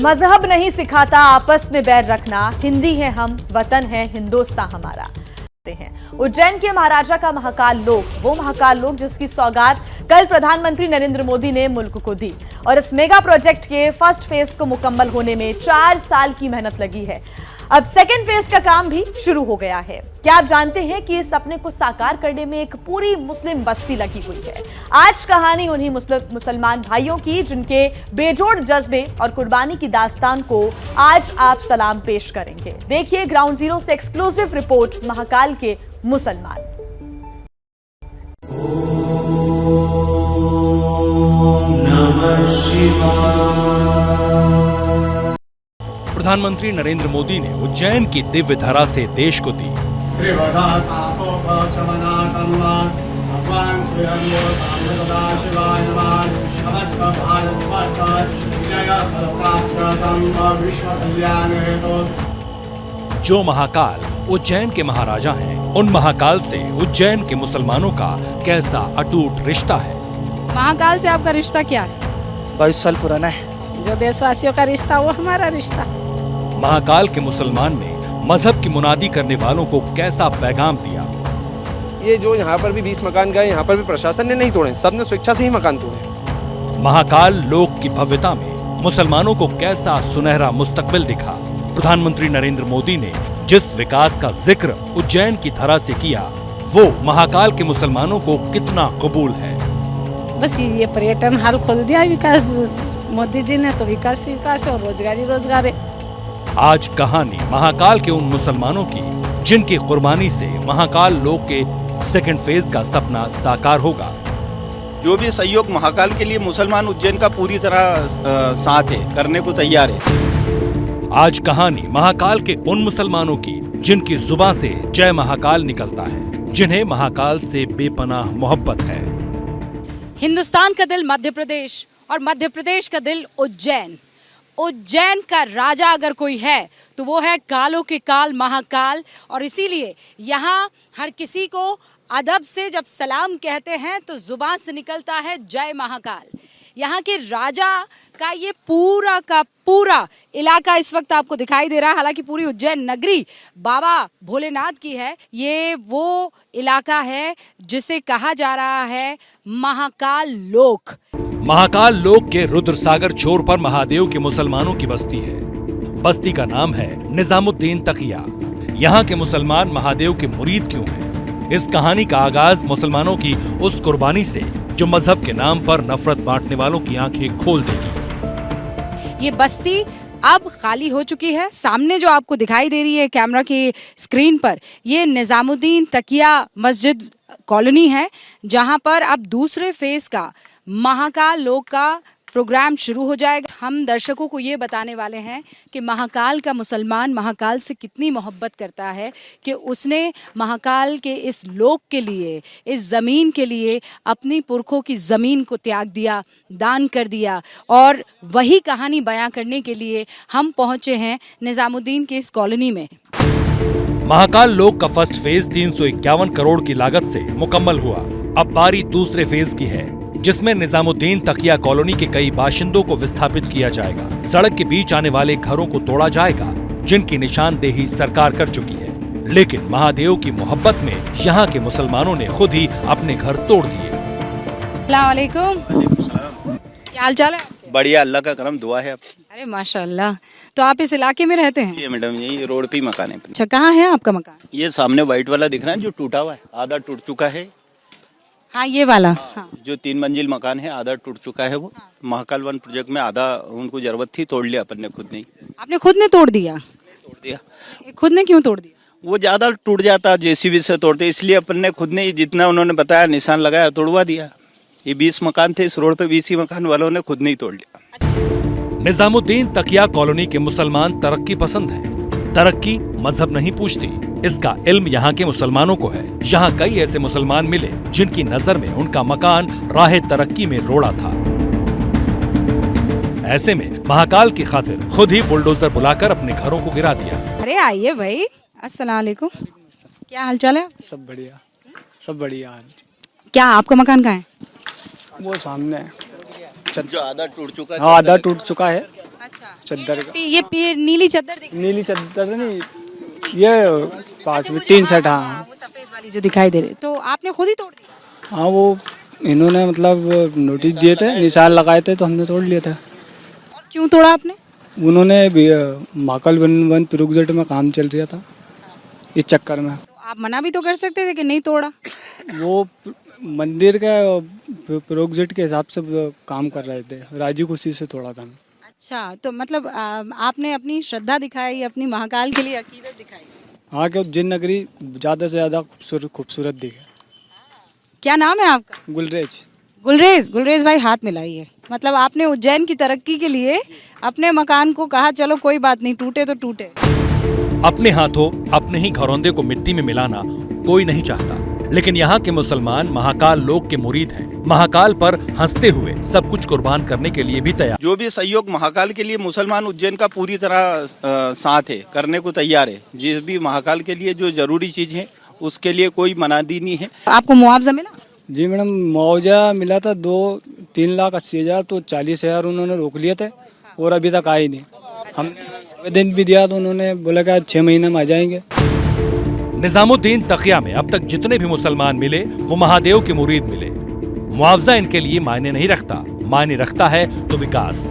मजहब नहीं सिखाता आपस में बैर रखना, हिंदी है हम, वतन है हिंदुस्तान हमारा। उज्जैन के महाराजा का महाकाल लोक, वो महाकाल लोक जिसकी सौगात कल प्रधानमंत्री नरेंद्र मोदी ने मुल्क को दी और इस मेगा प्रोजेक्ट के फर्स्ट फेज को मुकम्मल होने में 4 साल की मेहनत लगी है। अब सेकेंड फेज का काम भी शुरू हो गया है। क्या आप जानते हैं कि इस सपने को साकार करने में एक पूरी मुस्लिम बस्ती लगी हुई है। आज कहानी उन्हीं मुसलमान भाइयों की जिनके बेजोड़ जज्बे और कुर्बानी की दास्तान को आज आप सलाम पेश करेंगे। देखिए ग्राउंड जीरो से एक्सक्लूसिव रिपोर्ट महाकाल के मुसलमान। नमः शिवाय। प्रधानमंत्री नरेंद्र मोदी ने उज्जैन की दिव्य धरा से देश को दी जो महाकाल उज्जैन के महाराजा हैं, उन महाकाल से उज्जैन के मुसलमानों का कैसा अटूट रिश्ता है। महाकाल से आपका रिश्ता क्या है? 22 साल पुराना है। जो देशवासियों का रिश्ता वो हमारा रिश्ता। महाकाल के मुसलमान ने मजहब की मुनादी करने वालों को कैसा पैगाम दिया। ये जो यहाँ पर भी 20 मकान गए, यहाँ पर भी प्रशासन ने नहीं तोड़े, सबने स्वेच्छा से ही मकान तोड़े। महाकाल लोक की भव्यता में मुसलमानों को कैसा सुनहरा मुस्तकबिल दिखा। प्रधानमंत्री नरेंद्र मोदी ने जिस विकास का जिक्र उज्जैन की धरा से किया, वो महाकाल के मुसलमानों को कितना कबूल है। बस ये पर्यटन हाल खोल दिया विकास मोदी जी ने, तो विकास है और रोजगार है। आज कहानी महाकाल के उन मुसलमानों की जिनकी कुर्बानी से महाकाल लोक के सेकंड फेज का सपना साकार होगा। जो भी सहयोग महाकाल के लिए मुसलमान उज्जैन का पूरी तरह साथ है, करने को तैयार है। आज कहानी महाकाल के उन मुसलमानों की जिनकी जुबान से जय महाकाल निकलता है, जिन्हें महाकाल से बेपनाह मोहब्बत है। हिंदुस्तान का दिल मध्य प्रदेश और मध्य प्रदेश का दिल उज्जैन। उज्जैन का राजा अगर कोई है तो वो है कालों के काल महाकाल, और इसीलिए यहाँ हर किसी को अदब से जब सलाम कहते हैं तो जुबान से निकलता है जय महाकाल। यहाँ के राजा का ये पूरा का पूरा इलाका इस वक्त आपको दिखाई दे रहा है। हालांकि पूरी उज्जैन नगरी बाबा भोलेनाथ की है। ये वो इलाका है जिसे कहा जा रहा है महाकाल लोक। महाकाल लोक के रुद्रसागर छोर पर महादेव के मुसलमानों की बस्ती है। बस्ती का नाम है निजामुद्दीन तकिया। यहाँ के मुसलमान महादेव के मुरीद क्यों हैं? इस कहानी का आगाज मुसलमानों की उस कुर्बानी से जो मजहब के नाम पर नफरत बांटने वालों की आंखें खोल देगी। ये बस्ती अब खाली हो चुकी है। सामने जो आपको दिखाई दे रही है कैमरा की स्क्रीन पर, ये निजामुद्दीन तकिया मस्जिद कॉलोनी है, जहां पर अब दूसरे फेज का महाकाल लोक का प्रोग्राम शुरू हो जाएगा। हम दर्शकों को ये बताने वाले हैं कि महाकाल का मुसलमान महाकाल से कितनी मोहब्बत करता है कि उसने महाकाल के इस लोक के लिए, इस ज़मीन के लिए अपनी पुरखों की ज़मीन को त्याग दिया, दान कर दिया। और वही कहानी बयां करने के लिए हम पहुंचे हैं निजामुद्दीन के इस कॉलोनी में। महाकाल लोक का फर्स्ट फेज 351 करोड़ की लागत से मुकम्मल हुआ। अब बारी दूसरे फेज की है, जिसमें निजामुद्दीन तकिया कॉलोनी के कई बाशिंदों को विस्थापित किया जाएगा। सड़क के बीच आने वाले घरों को तोड़ा जाएगा, जिनकी निशानदेही सरकार कर चुकी है। लेकिन महादेव की मोहब्बत में यहाँ के मुसलमानों ने खुद ही अपने घर तोड़ दिए। अस्सलाम वालेकुम। क्या हाल चाल है? बढ़िया, अल्लाह का करम, दुआ है आपकी। अरे माशाल्लाह। तो आप इस इलाके में रहते हैं? ये मैडम यही रोड पे ही मकान है। अच्छा, कहाँ है आपका मकान? ये सामने व्हाइट वाला दिख रहा है जो टूटा हुआ है, आधा टूट चुका है। हाँ, ये वाला। हाँ। जो 3 मंजिल मकान है आधा टूट चुका है। वो महाकाल वन प्रोजेक्ट में आधा उनको जरूरत थी, तोड़ लिया अपन ने खुद नहीं। आपने खुद ने तोड़ दिया? तोड़ दिया। खुद ने क्यों तोड़ दिया? वो ज्यादा टूट जाता, जेसीबी से तोड़ते, इसलिए अपन ने खुद ने जितना उन्होंने बताया निशान लगाया, तोड़वा दिया। ये 20 मकान थे इस रोड पे, 20 ही मकान वालों ने खुद नहीं तोड़ लिया। निजामुद्दीन तकिया कॉलोनी के मुसलमान तरक्की पसंद हैं। तरक्की मजहब नहीं पूछती, इसका इल्म यहाँ के मुसलमानों को है। यहाँ कई ऐसे मुसलमान मिले जिनकी नजर में उनका मकान राह तरक्की में रोड़ा था। ऐसे में महाकाल की खातिर खुद ही बुलडोजर बुलाकर अपने घरों को गिरा दिया। अरे आइए भाई, अस्सलाम वालेकुम। क्या हाल चाल है? सब बढ़िया, सब बढ़िया। क्या आपका मकान कहाँ है? वो सामने है। जो आधा टूट चुका है। हाँ, आधा टूट चुका है। अच्छा चद्दर का ये नीली चादर दिख नीली चद्दर नहीं, ये पास में 3 सेट। हाँ वो सफेद वाली जो दिखाई दे रही, तो आपने खुद ही तोड़ दी? हाँ, वो इन्होंने मतलब नोटिस दिए थे, निशान लगाए थे, तो हमने तोड़ लिए थे। और क्यों तोड़ा आपने? उन्होंने भी महाकाल वन प्रोजेक्ट में काम चल रहा था, इस चक्कर में। तो आप मना भी तो कर सकते थे कि नहीं तोड़ा। वो मंदिर का प्रोजेक्ट के हिसाब से काम कर रहे थे, राजी खुशी से तोड़ा था। अच्छा, तो मतलब आपने अपनी श्रद्धा दिखाई, अपनी महाकाल के लिए अकीदत दिखाई। हाँ, कि उज्जैन नगरी ज़्यादा से ज़्यादा खूबसूरत दिखे। क्या नाम है आपका? गुलरेज। गुलरेज भाई हाथ मिलाइए। मतलब आपने उज्जैन की तरक्की के लिए अपने मकान को कहा चलो कोई बात नहीं, टूटे तो टूटे। अपने हाथों अपने ही घरौंदे को मिट्टी में मिलाना कोई नहीं चाहता, लेकिन यहाँ के मुसलमान महाकाल लोक के मुरीद हैं। महाकाल पर हंसते हुए सब कुछ कुर्बान करने के लिए भी तैयार। जो भी सहयोग महाकाल के लिए मुसलमान उज्जैन का पूरी तरह साथ है, करने को तैयार है। जिस भी महाकाल के लिए जो जरूरी चीज है उसके लिए कोई मनादी नहीं है। आपको मुआवजा मिला? जी मैडम, मुआवजा मिला था 3,80,000, तो 40,000 उन्होंने रोक लिए थे और अभी तक आए नहीं। हमने आवेदन भी दिया तो उन्होंने बोला कि 6 महीने में आ जाएंगे। निजामुद्दीन तकिया में अब तक जितने भी मुसलमान मिले वो महादेव के मुरीद मिले। मुआवजा इनके लिए मायने नहीं रखता, मायने रखता है तो विकास,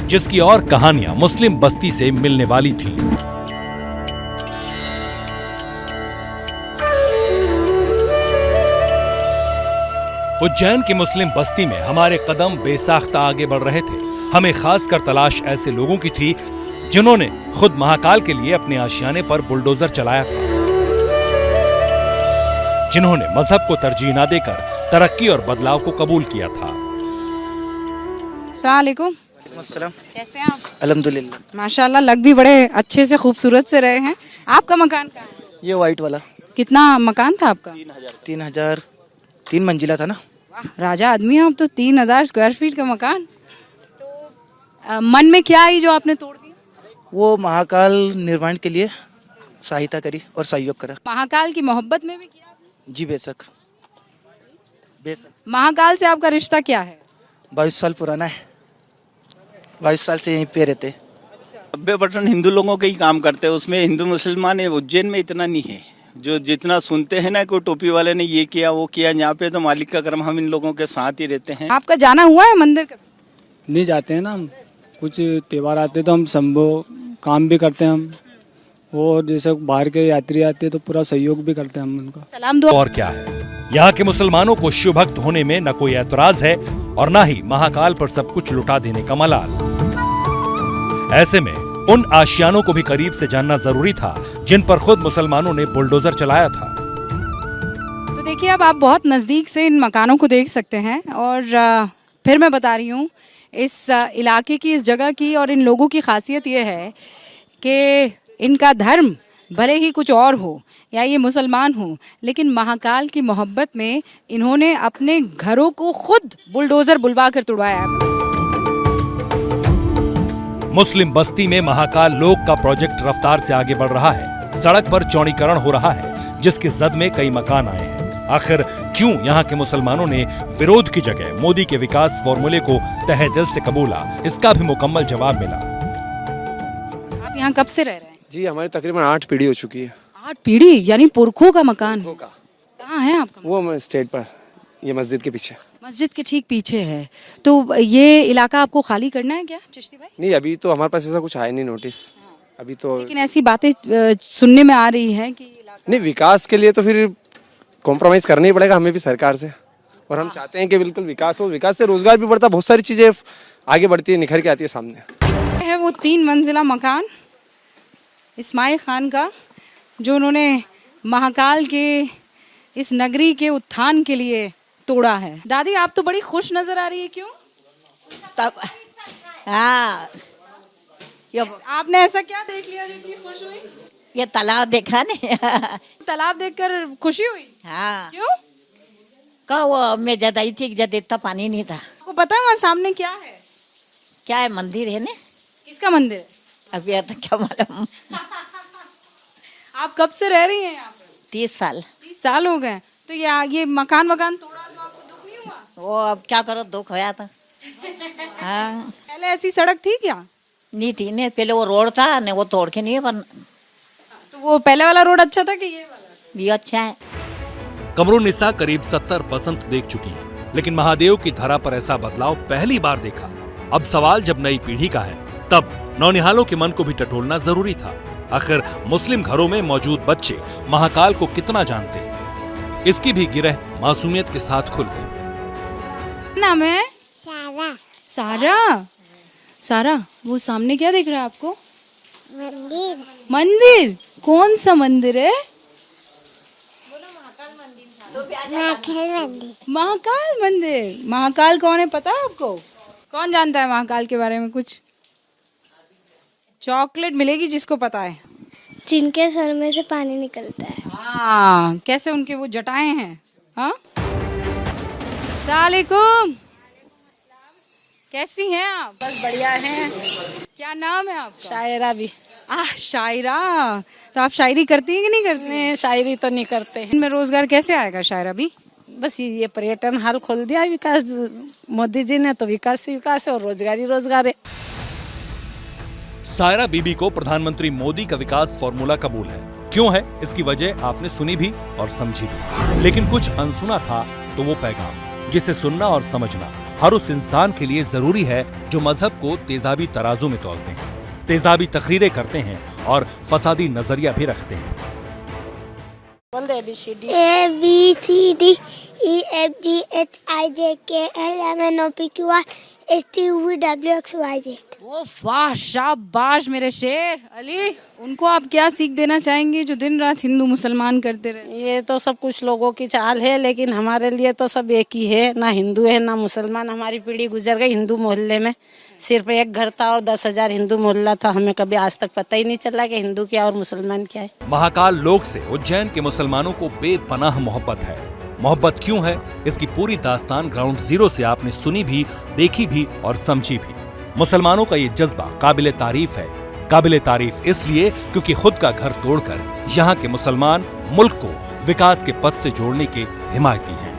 जिसकी और कहानियां मुस्लिम बस्ती से मिलने वाली थी। उज्जैन की मुस्लिम बस्ती में हमारे कदम बेसाख्ता आगे बढ़ रहे थे। हमें खासकर तलाश ऐसे लोगों की थी जिन्होंने खुद महाकाल के लिए अपने आशियाने पर बुलडोजर चलाया था, जिन्होंने मजहब को तरजीह न देकर तरक्की और बदलाव को कबूल किया था। अस्सलाम वालेकुम। अस्सलाम। कैसे हैं आप? अल्हम्दुलिल्लाह। माशाल्लाह, लग भी बड़े अच्छे से खूबसूरत से रहे हैं। आपका मकान कहाँ है? ये वाइट वाला कितना मकान था आपका? 3,000, 3 मंजिला था ना। वाह, राजा आदमी हैं आप तो। 3,000 स्क्वायर फीट का मकान। तो मन में क्या आई जो आपने तोड़ दिया? वो महाकाल निर्माण के लिए सहायता करी और सहयोग करा। महाकाल की मोहब्बत में भी किया आपने? जी बेशक, बेशक। महाकाल से आपका रिश्ता क्या है? 22 साल पुराना है। 22 साल से यहीं पे रहते। 90% हिंदू लोगों के ही काम करते हैं, उसमें हिंदू मुसलमान है। उज्जैन में इतना नहीं है जो जितना सुनते हैं ना, कोई टोपी वाले ने ये किया वो किया। यहाँ पे तो मालिक का कर्म, हम इन लोगों के साथ ही रहते हैं। आपका जाना हुआ है मंदिर कभी? नहीं जाते हैं ना हम, कुछ त्यौहार आते तो हम संभव काम भी करते हैं हम, और जैसे बाहर के यात्री आते हैं तो पूरा सहयोग भी करते हैं हम उनका। सलाम दुआ। और क्या है, यहाँ के मुसलमानों को शिव भक्त होने में न कोई ऐतराज है और न ही महाकाल पर सब कुछ लुटा देने का मलाल। ऐसे में उन आशियानों को भी करीब से जानना जरूरी था जिन पर खुद मुसलमानों ने बुलडोजर चलाया था। तो देखिए, अब आप बहुत नज़दीक से इन मकानों को देख सकते हैं। और फिर मैं बता रही हूँ इस इलाके की, इस जगह की और इन लोगों की खासियत ये है कि इनका धर्म भले ही कुछ और हो या ये मुसलमान हो, लेकिन महाकाल की मोहब्बत में इन्होंने अपने घरों को खुद बुलडोजर बुलवा कर तुड़वाया है। मुस्लिम बस्ती में महाकाल लोक का प्रोजेक्ट रफ्तार से आगे बढ़ रहा है। सड़क पर चौड़ीकरण हो रहा है, जिसकी जद में कई मकान आए हैं। आखिर क्यों यहाँ के मुसलमानों ने विरोध की जगह मोदी के विकास फॉर्मूले को तहे दिल से कबूला, इसका भी मुकम्मल जवाब मिला। आप यहाँ कब से रह रहे हैं? जी, हमारी तकरीबन 8 पीढ़ी हो चुकी है। 8 पीढ़ी, यानी पुरखों का मकान है। कहाँ है आपका? वो हम स्टेट पर, ये मस्जिद के पीछे। मस्जिद के ठीक पीछे है। तो ये इलाका आपको खाली करना है क्या चिश्ती भाई? नहीं, अभी तो हमारे पास ऐसा कुछ आया नहीं नोटिस अभी तो। लेकिन ऐसी बातें सुनने में आ रही है कि नहीं, विकास के लिए तो फिर कॉम्प्रोमाइज करना ही पड़ेगा हमें भी सरकार से। और हम चाहते हैं कि बिल्कुल विकास हो। विकास से रोजगार भी बढ़ता, बहुत सारी चीजें आगे बढ़ती है, निखर के आती है सामने। है वो 3 मंजिला मकान इस्माइल खान का, जो उन्होंने महाकाल के इस नगरी के उत्थान के लिए तोड़ा है। दादी, आप तो बड़ी खुश नजर आ रही है, क्यों? तब हाँ, ये आपने ऐसा क्या देख लिया जो इतनी खुश हुई? ये तालाब देखा नहीं। तालाब देखकर खुशी हुई? हाँ, क्यों? का वो मैं जब आई थी जब इतना पानी नहीं था। आपको पता है वहाँ सामने क्या है? क्या है? मंदिर है ना। किसका मंदिर है? अभी तो क्या मालूम। आप कब से रह रही हैं यहाँ पे? 30 साल। 30 साल हो गए। तो ये मकान तोड़ा तो आपको दुख नहीं हुआ? वो अब क्या करो, दुख होया था। हाँ, पहले ऐसी सड़क थी क्या? नहीं थी नहीं, पहले वो रोड था नहीं, वो तोड़ के नहीं बन, तो वो पहले वाला रोड अच्छा था कि ये वाला? भी अच्छा है। कमरुन्निसा करीब 70 बसंत देख चुकी हैं, लेकिन महादेव की धरा पर ऐसा बदलाव पहली बार देखा। अब सवाल जब नई पीढ़ी का है, तब नौनिहालों के मन को भी टटोलना जरूरी था। आखिर मुस्लिम घरों में मौजूद बच्चे महाकाल को कितना जानते हैं, इसकी भी गिरह मासूमियत के साथ खुल गई। नाम है सारा। सारा। सारा, वो सामने क्या दिख रहा है आपको? मंदिर। मंदिर? कौन सा मंदिर है? महाकाल मंदिर। महाकाल मंदिर। महाकाल कौन है पता है आपको? कौन जानता है महाकाल के बारे में कुछ? चॉकलेट मिलेगी जिसको पता है। जिनके सर में से पानी निकलता है। हाँ, कैसे उनके वो जटाएं हैं। हाँ, अस्सलामुअलैकुम, कैसी हैं आप? बस बढ़िया हैं। क्या नाम है आपका? शायरा भी। शायरा, तो आप शायरी करती हैं कि नहीं करती? नहीं, शायरी तो नहीं करते हैं। इनमें रोजगार कैसे आएगा शायरा भी? बस ये पर्यटन हाल खोल दिया विकास मोदी जी ने, तो विकास ही विकास है और रोजगार ही रोजगार है। सायरा बीबी को प्रधानमंत्री मोदी का विकास फॉर्मूला कबूल है। क्यों है, इसकी वजह आपने सुनी भी और समझी भी, लेकिन कुछ अनसुना था तो वो पैगाम, जिसे सुनना और समझना हर उस इंसान के लिए जरूरी है जो मजहब को तेजाबी तराजू में तौलते हैं, तेजाबी तकरीरें करते हैं और फसादी नजरिया भी रखते हैं। बोल दे ABCD। ABCD EFG HIJ KL MN OP QR STU WXYZ। ओ वाह, शाबाश मेरे शेर। अली, उनको आप क्या सीख देना चाहेंगे जो दिन रात हिंदू मुसलमान करते रहे? ये तो सब कुछ लोगों की चाल है, लेकिन हमारे लिए तो सब एक ही है, ना हिंदू है ना मुसलमान। हमारी पीढ़ी गुजर गई हिंदू मोहल्ले में, सिर्फ एक घर था और 10,000 हिंदू मोहल्ला था। हमें कभी आज तक पता ही नहीं चला कि हिंदू क्या और मुसलमान क्या है। महाकाल लोक से उज्जैन के मुसलमानों को बेपनाह मोहब्बत है। मोहब्बत क्यों है, इसकी पूरी दास्तान ग्राउंड जीरो से आपने सुनी भी, देखी भी और समझी भी। मुसलमानों का ये जज्बा काबिले तारीफ है। काबिले तारीफ इसलिए क्योंकि खुद का घर तोड़कर यहाँ के मुसलमान मुल्क को विकास के पथ से जोड़ने के हिमायती हैं।